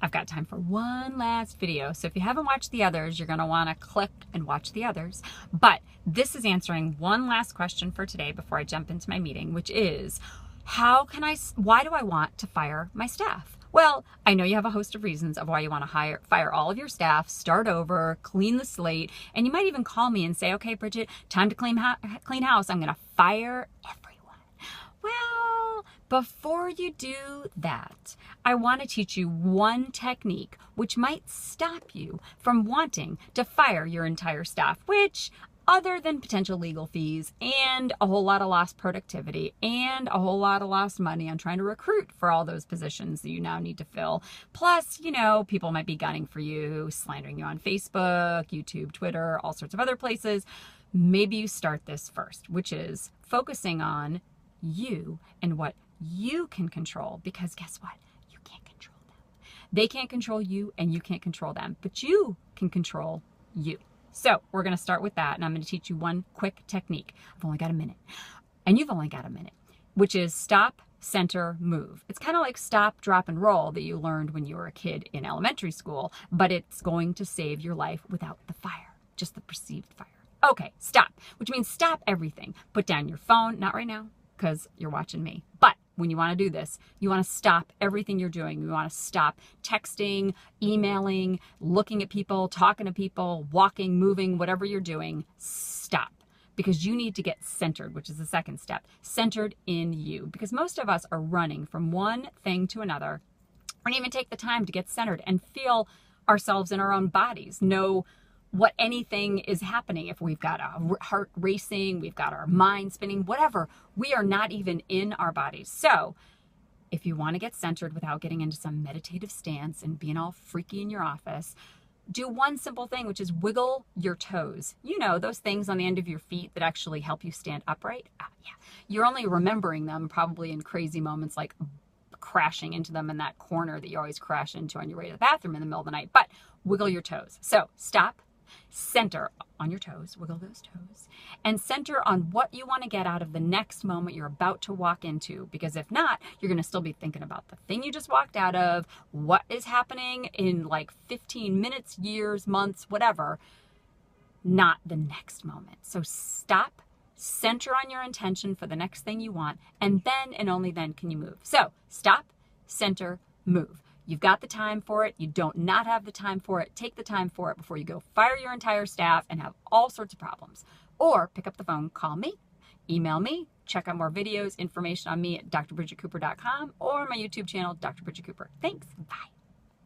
I've got time for one last video. So if you haven't watched the others, you're going to want to click and watch the others. But this is answering one last question for today before I jump into my meeting, which is, why do I want to fire my staff? Well, I know you have a host of reasons of why you want to fire all of your staff, start over, clean the slate, and you might even call me and say, okay, Bridget, time to clean house. I'm going to fire everyone. Well, before you do that, I want to teach you one technique which might stop you from wanting to fire your entire staff, which, other than potential legal fees and a whole lot of lost productivity and a whole lot of lost money on trying to recruit for all those positions that you now need to fill. Plus, people might be gunning for you, slandering you on Facebook, YouTube, Twitter, all sorts of other places. Maybe you start this first, which is focusing on you and what you can control, because guess what? You can't control them. They can't control you and you can't control them, but you can control you. So we're going to start with that, and I'm going to teach you one quick technique. I've only got a minute, and you've only got a minute, which is stop, center, move. It's kind of like stop, drop, and roll that you learned when you were a kid in elementary school, but it's going to save your life without the fire, just the perceived fire. Okay, stop, which means stop everything. Put down your phone, not right now, because you're watching me, but when you want to do this, you want to stop everything you're doing. You want to stop texting, emailing, looking at people, talking to people, walking, moving, whatever you're doing. Stop, because you need to get centered, which is the second step. Centered in you, because most of us are running from one thing to another. We don't even take the time to get centered and feel ourselves in our own bodies. Know what anything is happening. If we've got a heart racing, we've got our mind spinning, whatever, we are not even in our bodies. So if you want to get centered without getting into some meditative stance and being all freaky in your office, do one simple thing, which is wiggle your toes. Those things on the end of your feet that actually help you stand upright. Yeah. You're only remembering them probably in crazy moments like crashing into them in that corner that you always crash into on your way to the bathroom in the middle of the night. But wiggle your toes. So stop, center on your toes, wiggle those toes, and center on what you want to get out of the next moment you're about to walk into. Because if not, you're going to still be thinking about the thing you just walked out of, what is happening in like 15 minutes, years, months, whatever, not the next moment. So stop, center on your intention for the next thing you want, and then and only then can you move. So stop, center, move. You've got the time for it. You don't not have the time for it. Take the time for it before you go fire your entire staff and have all sorts of problems. Or pick up the phone, call me, email me, check out more videos, information on me at drbridgetcooper.com or my YouTube channel, Dr. Bridget Cooper. Thanks. Bye.